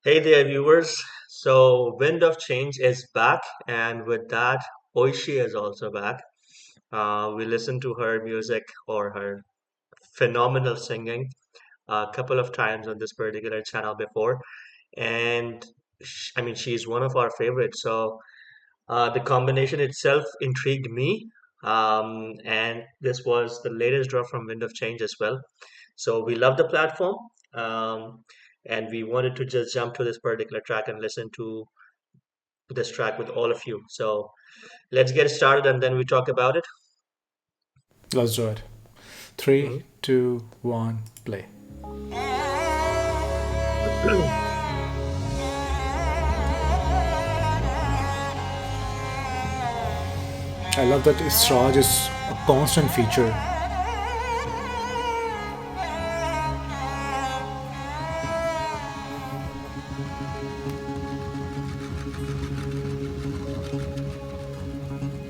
Hey there, viewers. So, Wind of Change is back, and with that, Oyshee is also back. We listened to her music or her phenomenal singing a couple of times on this particular channel before, and I mean, she's one of our favorites. So, the combination itself intrigued me, and this was the latest drop from Wind of Change as well. So we love the platform, and we wanted to just jump to this particular track and listen to this track with all of you. So let's get started and then we talk about it. Let's do it. Mhm. Three, two, one, play. I love that ESRAJ is a constant feature.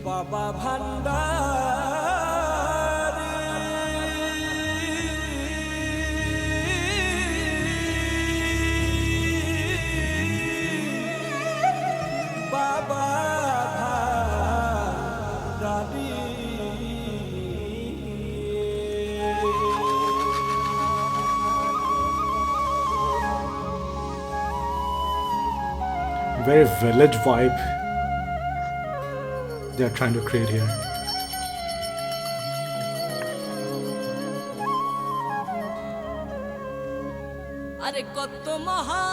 বাবা ভান্ডারি বাবা ভান্ডারি Very village vibe they are trying to create here. আরে কত মহা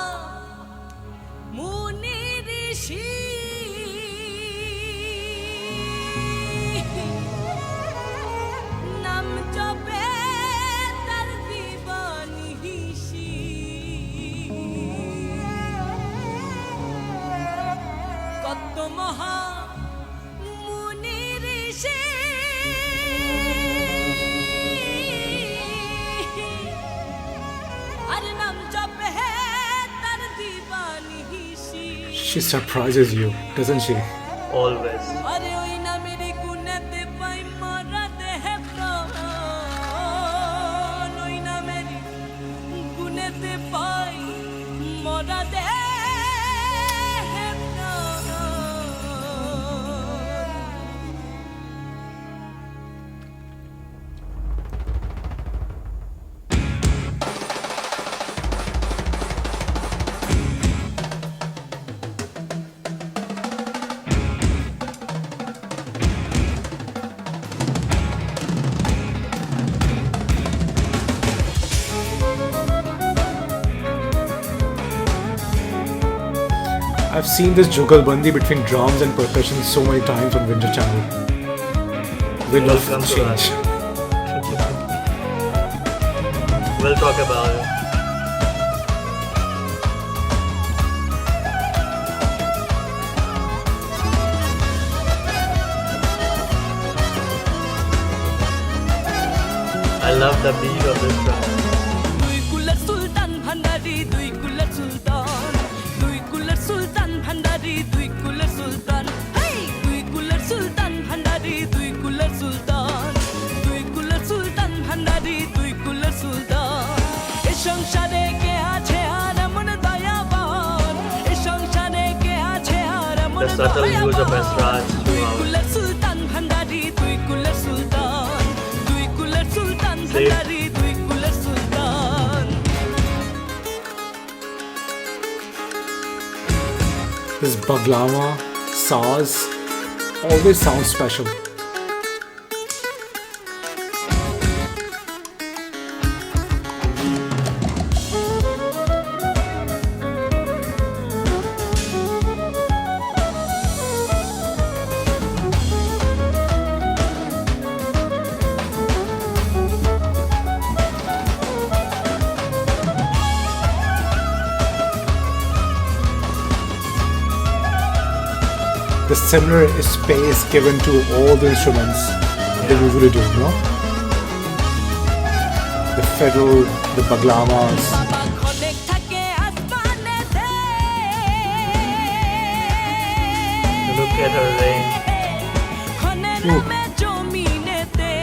মুনি ঋষি নাম জপে তার দিবানি হিসি কত মহা মুনি ঋষি আর নাম জপে তার দিবানি হিসি She surprises you, doesn't she? Always. আরে ওই নামের গুণেতে পাই মরা দেহে প্রাণ ওই নামের গুণেতে পাই মরা দেহে প্রাণ I've seen this jugalbandi between drums and percussion so many times on Winter Channel. Wind of Welcome to Change. us. We'll talk about it. I love the beat of this track. দুই কুলের সুলতান ভান্ডারি দুই কুলের সুলতান দুই কুলের সুলতান ভান্ডারি দুই কুলের সুলতান হেই দুই কুলের সুলতান ভান্ডারি দুই কুলের সুলতান দুই কুলের সুলতান ভান্ডারি দুই কুলের সুলতান এ সংসারে কে আছে আর এমন দয়াবান এ সংসারে কে আছে আর এমন The subtle use of দয়াবান Esraj দুই throughout. কুলের সুলতান ভান্ডারি দুই কুলের সুলতান দুই কুলের সুলতান Safe. ভান্ডারি দুই কুলের সুলতান This baglama, saz, always sounds special. The similar space given to all the instruments they usually do, no? The fiddle, the baglamas. বাবা খনেক থাকে আসমানেতে Look at her range. খনে নামে জমিনেতে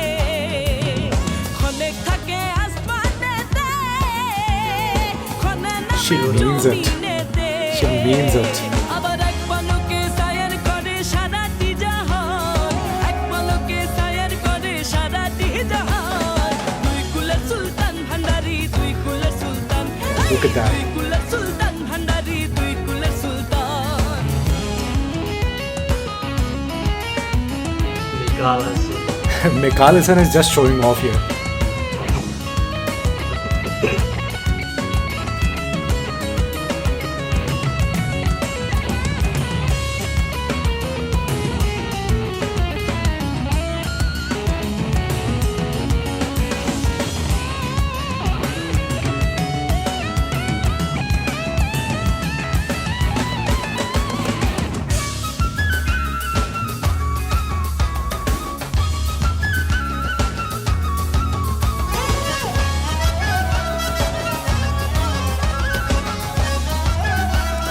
খনেক থাকে আসমানেতে খনে She নামে means it. জমিনেতে means it. আবার এক পলকে সায়ার করে সারাটি জাহান এক পলকে সায়ার করে সারাটি জাহান দুই কুলের সুলতান ভান্ডারি দুই কুলের সুলতান Look at that. দুই কুলের সুলতান ভান্ডারি দুই কুলের সুলতান Nicholas. MEKAL is just showing off here.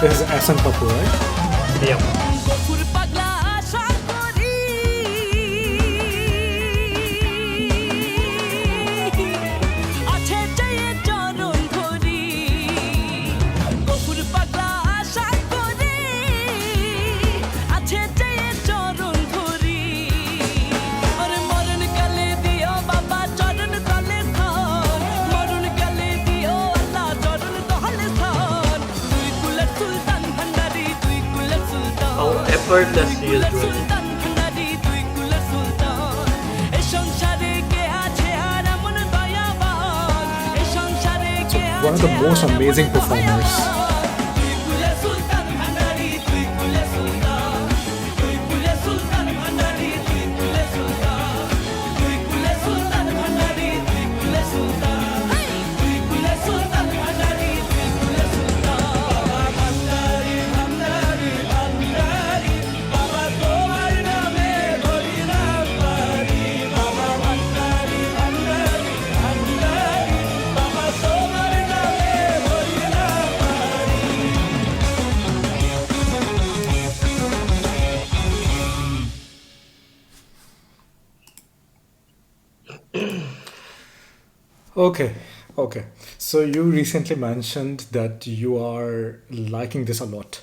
This is AHSAN PAPPU, right? Yeah. Gafur পাগলা আশা করি আছে চেয়ে চরণ ধরি গফুর পাগলা আশা করি আছে চেয়ে চরণ ধরি আরে মরণ কালে দিও বাবা চরণ তলে স্থান মরণ কালে দিও আল্লাহ চরণ তলে স্থান দুই কুলের সুলতান ভান্ডারি দুই কুলের সুলতান How effortless he is doing it. সুলতান ভান্ডারি দুই কুলের সুলতান এই সংসারে কে আছে আর এমন দয়াবান এই সংসারে কে আছে One of the most amazing performers. দুই কুলের সুলতান ভান্ডারি দুই কুলের সুলতান দুই কুলের সুলতান ভান্ডারি দুই কুলের সুলতান দুই কুলের সুলতান ভান্ডারি দুই কুলের সুলতান দুই কুলের সুলতান ভান্ডারি দুই কুলের সুলতান ভান্ডারি ভান্ডারি ভান্ডারি বাবা তোমার নামে ধরি না পারি বাবা ভান্ডারি ভান্ডারি ভান্ডারি বাবা তোমার নামে ধরি না পারি Okay, okay. So you recently mentioned that you are liking this a lot.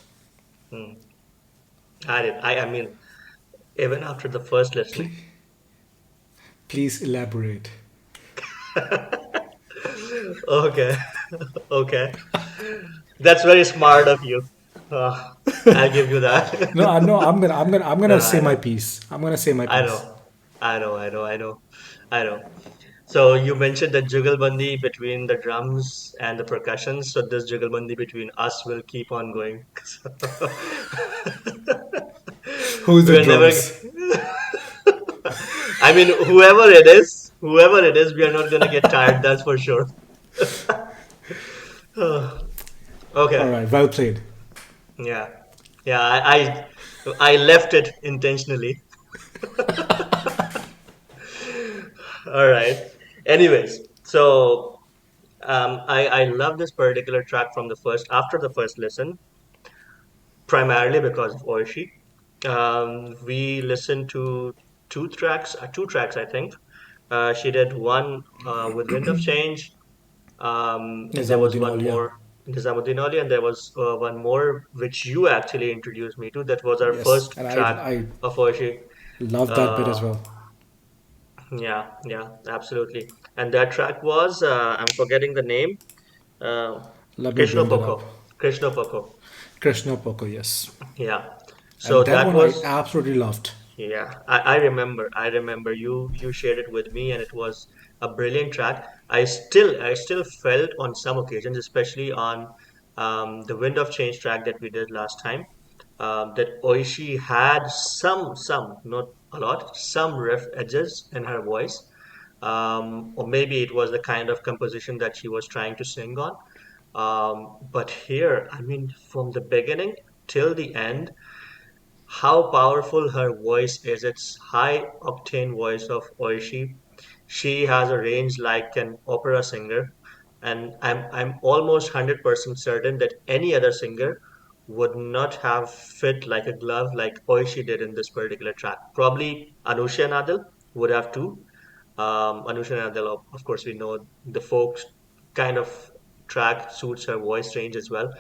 I mean, even after the first lesson, Please elaborate. okay, okay, that's very smart of you. I'll give you that. No, no, I'm gonna No, say I my know, piece. I'm gonna say my I piece. know, I know. So you mentioned the jugalbandi between the drums and the percussion. So this jugalbandi between us will keep on going. Who's We the are never. drums? I mean, whoever it is, we are not gonna get tired. That's for sure. All Okay. right, well played. Yeah. Yeah. I left it intentionally. All right. Anyways, so I love this particular track from the first after the first listen, primarily because of Oyshee. We listened to two tracks, I think. She did one with Wind of Change. And there was Nizamuddin one Aulia. more, Nizamuddin Ali, and there was one more which you actually introduced me to. That was our Yes, first and track I of Oyshee. love that bit Uh, as well. yeah, yeah, absolutely. And that track was, I'm forgetting the name, uh, Let me Krishna bring that up. Poko. Krishna Poko. Krishna Poko, yes. Yeah. So And that that one I was, absolutely loved. yeah, I remember you shared it with me, and it was a brilliant track. I still felt on some occasions, especially on the Wind of Change track that we did last time, that Oishi had some, not a lot, some riff edges in her voice, or maybe it was the kind of composition that she was trying to sing on. But here, I mean, from the beginning till the end, how powerful her voice is. It's high octane voice of Oishi. She has a range like an opera singer, and I'm almost 100% certain that any other singer would not have fit like a glove like Oishi did in this particular track. Probably Anusha Nadal would have too. Anusha Nadal, of course, we know the folk kind of track suits her voice range as well.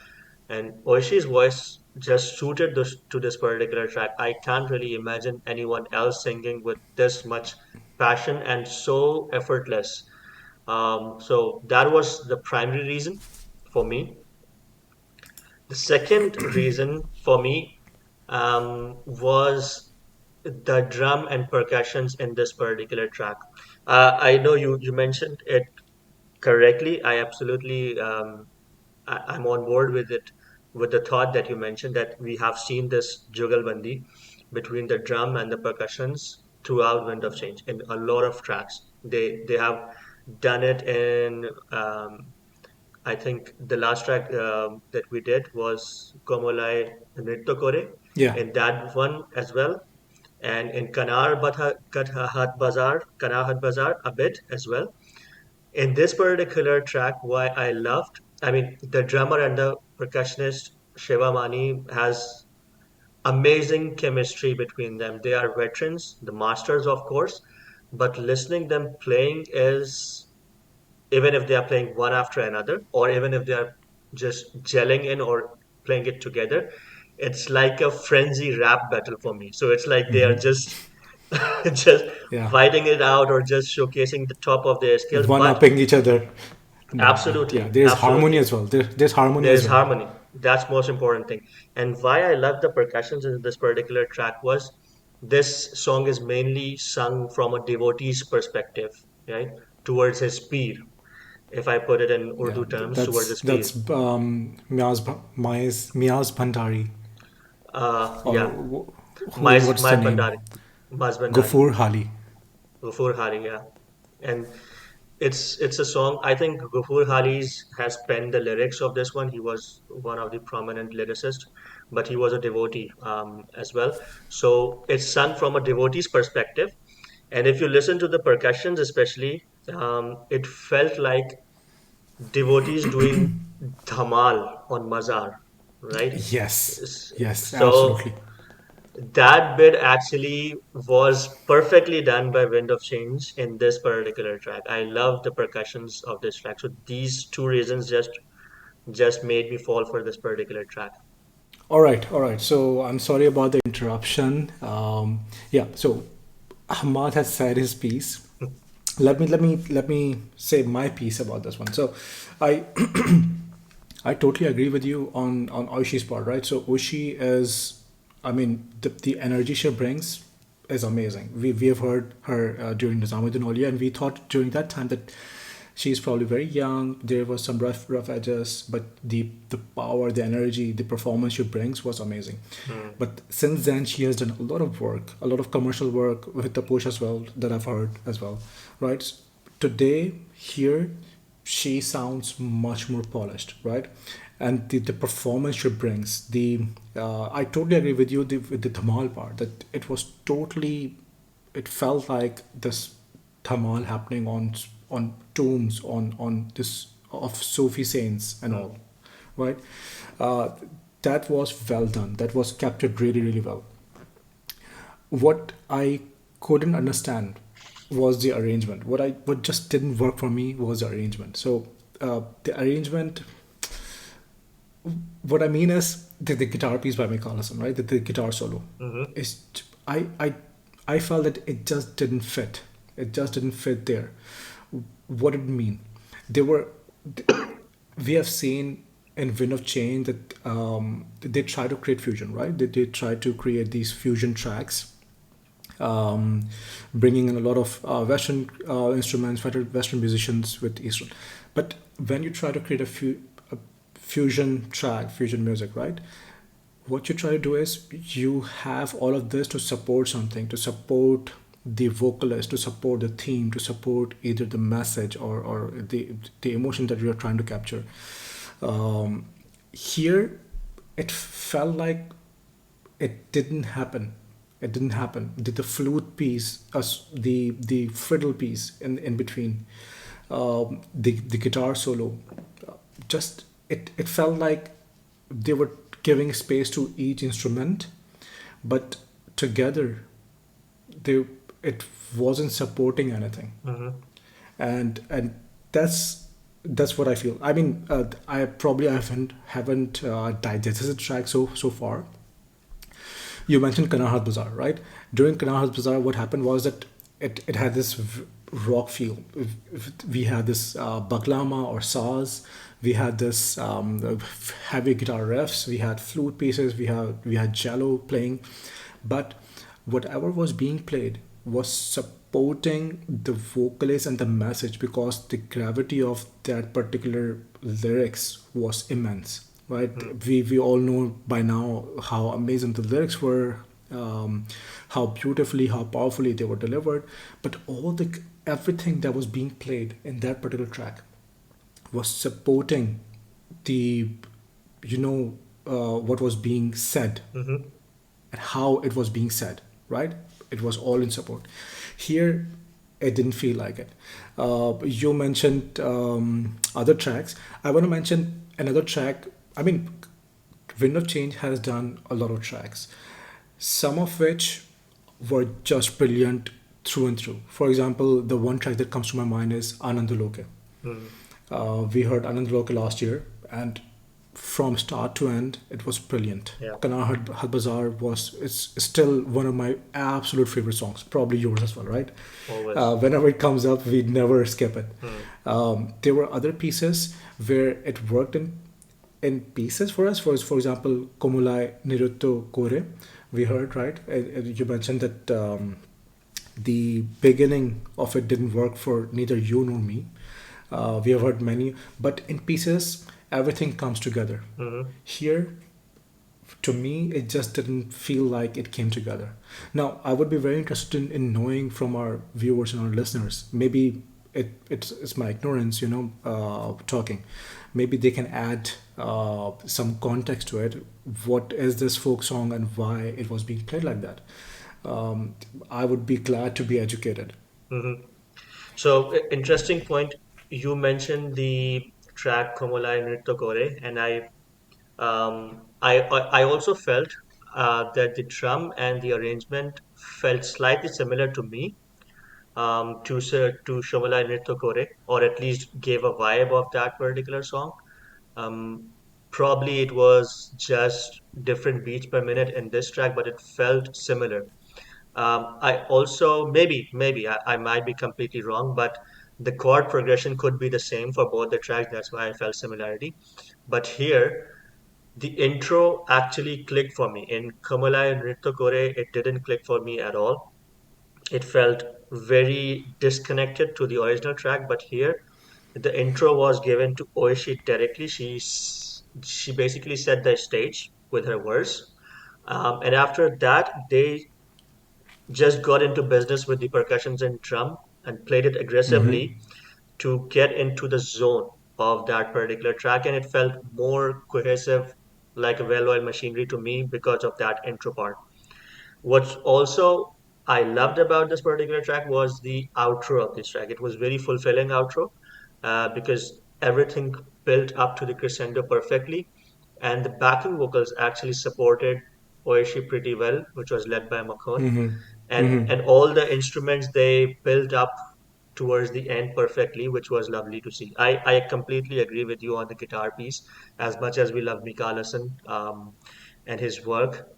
And Oishi's voice just suited to this particular track. I can't really imagine anyone else singing with this much passion and so effortless. So that was the primary reason for me. The second reason for me was the drum and percussions in this particular track. I know you mentioned it correctly. I absolutely I'm on board with it, with the thought that you mentioned that we have seen this jugalbandi between the drum and the percussions throughout Wind of Change in a lot of tracks. They have done it in I think the last track that we did was Komolai Nritya Kore Yeah. in that one as well, and in Kanar Hat Bazar a bit as well. In this particular track, why I loved, I mean, the drummer and the percussionist Shivamani has amazing chemistry between them. They are veterans, the masters, of course, but listening them playing is, even if they are playing one after another, or even if they are just gelling in or playing it together, it's like a frenzy rap battle for me. So it's like they are just just Yeah. fighting it out or just showcasing the top of their skills. One But upping each other. Yeah, absolutely, there's harmony absolutely. as well. There's harmony There's as well. harmony. That's most important thing. And why I love the percussions in this particular track was this song is mainly sung from a devotee's perspective, right? Towards his peer. If I put it in Yeah, Urdu terms, towards that's his peer. Miaz Bhandari, or Yeah, what's the My name? Bandari, Maz Bandari, Gofur Hali. Gufur Hari, yeah. And it's a song. I think Gufur Hali's has penned the lyrics of this one. He was one of the prominent lyricists, but he was a devotee as well. So it's sung from a devotee's perspective. And if you listen to the percussions, especially, it felt like devotees doing dhamal on mazar, right? Yes, yes, So absolutely. that bit actually was perfectly done by Wind of Change in this particular track. I love the percussions of this track. So these two reasons just made me fall for this particular track. All right, all right. So I'm sorry about the interruption. Yeah. So Ahmad has said his piece. Let me say my piece about this one. So I I totally agree with you on Oishi's part, right? So Oishi is, I mean, the energy she brings is amazing. We have heard her during Nizamuddin earlier, and we thought during that time that she's probably very young. There was some rough edges, but the power, the energy, the performance she brings was amazing. Mm, But since then, she has done a lot of work, a lot of commercial work with TAPOSH as well that I've heard as well, right? Today here, she sounds much more polished, right? And the performance she brings, the I totally agree with you with the Dhamal part that it was totally, it felt like this Dhamal happening on tombs on this of Sufi saints and mm, all, right? Uh, that was well done. That was captured really well. What I couldn't understand was the arrangement. What just didn't work for me was the arrangement. So the arrangement, what I mean is the guitar piece by Mikal Hassan, right? The guitar solo mm-hmm, is, I I I felt that it just didn't fit. It just didn't fit there. What did it mean? They were, we have seen in Wind of Change that they try to create fusion, right? They try to create these fusion tracks, um, bringing in a lot of Western instruments, Western musicians with Eastern. But when you try to create a fusion track, fusion music, right? What you try to do is you have all of this to support something, to support the vocalist, to support the theme, to support either the message or the emotion that you're trying to capture. Um, Here, it felt like it didn't happen. It didn't happen. The flute piece, the fiddle piece in between, the guitar solo, just it felt like they were giving space to each instrument, but together they, it wasn't supporting anything. mm-hmm, And that's That's what I feel. I mean, I probably haven't digested the track so far. You mentioned Kanahat Bazaar, right? During Kanahat Bazaar, what happened was that it had this rock feel. We had this baklama or saz. We had this heavy guitar riffs. We had flute pieces. We had cello playing, but whatever was being played was supporting the vocalist and the message, because the gravity of that particular lyrics was immense, right? We all know by now how amazing the lyrics were, how beautifully, how powerfully they were delivered, but everything that was being played in that particular track was supporting the, what was being said Mm-hmm. and how it was being said, right? It was all in support. Here, it didn't feel like it. You mentioned other tracks. I want to mention another track. I mean, Wind of Change has done a lot of tracks, some of which were just brilliant through and through. For example, the one track that comes to my mind is Anandaloke. Mm. We heard Anandaloke last year, and from start to end, it was brilliant. Yeah. Kanar Had Bazaar it's still one of my absolute favorite songs, probably yours as well, right? Always. Whenever it comes up, we never skip it. Mm. There were other pieces where it worked in pieces for us. For example, Komulai Nirutto Kore, we heard, right? You mentioned that the beginning of it didn't work for neither you nor me. We have heard many, but in pieces, everything comes together. Mm-hmm. Here, to me, it just didn't feel like it came together. Now, I would be very interested in knowing from our viewers and our listeners. Maybe it's my ignorance, talking. Maybe they can add some context to it. What is this folk song and why it was being played like that? I would be glad to be educated. Mm-hmm. So, interesting point. You mentioned the track Komolai Nritto Kore, and I also felt that the drum and the arrangement felt slightly similar to me, to Shomalai Nritto Kore, or at least gave a vibe of that particular song. Um, Probably it was just different beats per minute in this track, but it felt similar. I also maybe I might be completely wrong, but the chord progression could be the same for both the tracks. That's why I felt similarity. But here, the intro actually clicked for me. In Kamalai and Nritto Kore, it didn't click for me at all. It felt very disconnected to the original track. But here, the intro was given to Oyshee directly. She basically set the stage with her verse. And after that, they just got into business with the percussions and drum and played it aggressively to get into the zone of that particular track, and it felt more cohesive, like a well-oiled machinery to me because of that intro part. What also I loved about this particular track was the outro of this track. It was very fulfilling outro, because everything built up to the crescendo perfectly, and the backing vocals actually supported Oishi pretty well, which was led by Makhon, and all the instruments they built up towards the end perfectly, which was lovely to see. I completely agree with you on the guitar piece. As much as we love Mikalasan, and his work,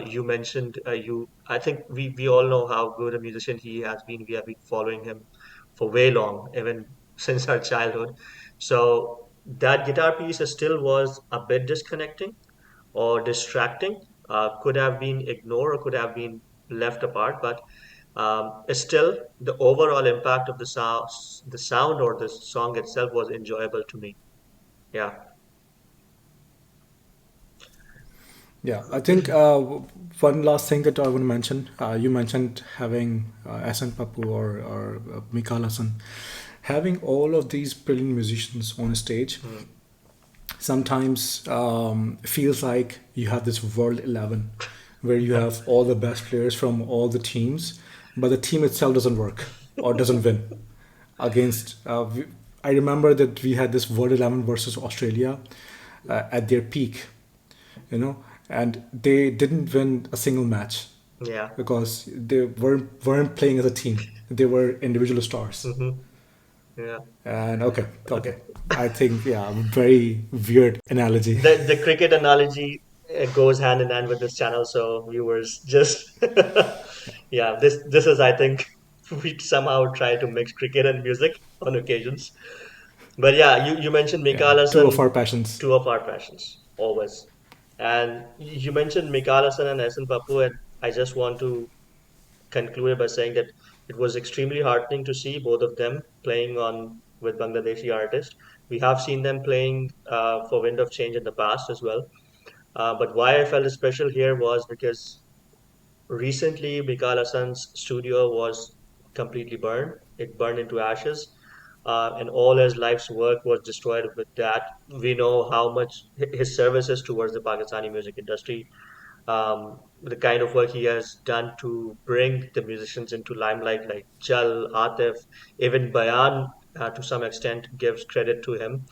you mentioned, I think we all know how good a musician he has been. We have been following him for way long, even since our childhood. So that guitar piece still was a bit disconnecting or distracting, could have been ignored or could have been left apart, but still the overall impact of the sound or the song itself was enjoyable to me. Yeah. Yeah, I think one last thing that I want to mention. You mentioned having Asan Pappu or Mikal Hassan, having all of these brilliant musicians on stage. Mm. Sometimes feels like you have this World 11 where you have all the best players from all the teams, but the team itself doesn't work or doesn't win against. I remember that we had this World 11 versus Australia at their peak, and they didn't win a single match Yeah. because they weren't playing as a team. They were individual stars. Hmm. Yeah. And okay, okay. I think, yeah, very weird analogy. The cricket analogy goes hand in hand with this channel, so viewers just yeah, this is I think we somehow try to mix cricket and music on occasions. But yeah, you mentioned Yeah, Mikal two of Hassan, our passions. two of our passions always, and you mentioned Mikal Hassan and Hassan Pappu, and I just want to conclude by saying that it was extremely heartening to see both of them playing on with Bangladeshi artists. We have seen them playing for Wind of Change in the past as well. But why I felt special here was because recently Mikal Hassan's studio was completely burned. It burned into ashes, and all his life's work was destroyed with that. We know how much his services towards the Pakistani music industry, the kind of work he has done to bring the musicians into limelight, like Jal, Atif, even Bayan, to some extent, gives credit to him.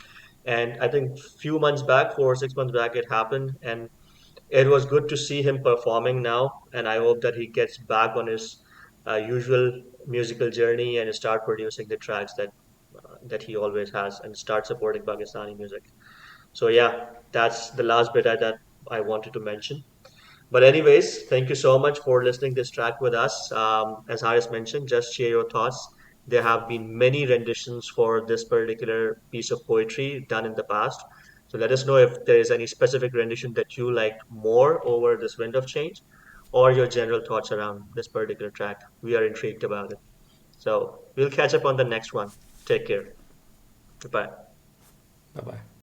And I think few months back, 4 or 6 months back, it happened, and it was good to see him performing now. And I hope that he gets back on his usual musical journey and start producing the tracks that he always has, and start supporting Pakistani music. So yeah, that's the last bit that I wanted to mention. But anyways, thank you so much for listening this track with us. As Haris mentioned, just share your thoughts. There have been many renditions for this particular piece of poetry done in the past. So let us know if there is any specific rendition that you liked more over this Wind of Change, or your general thoughts around this particular track. We are intrigued about it. So we'll catch up on the next one. Take care. Goodbye. Bye bye.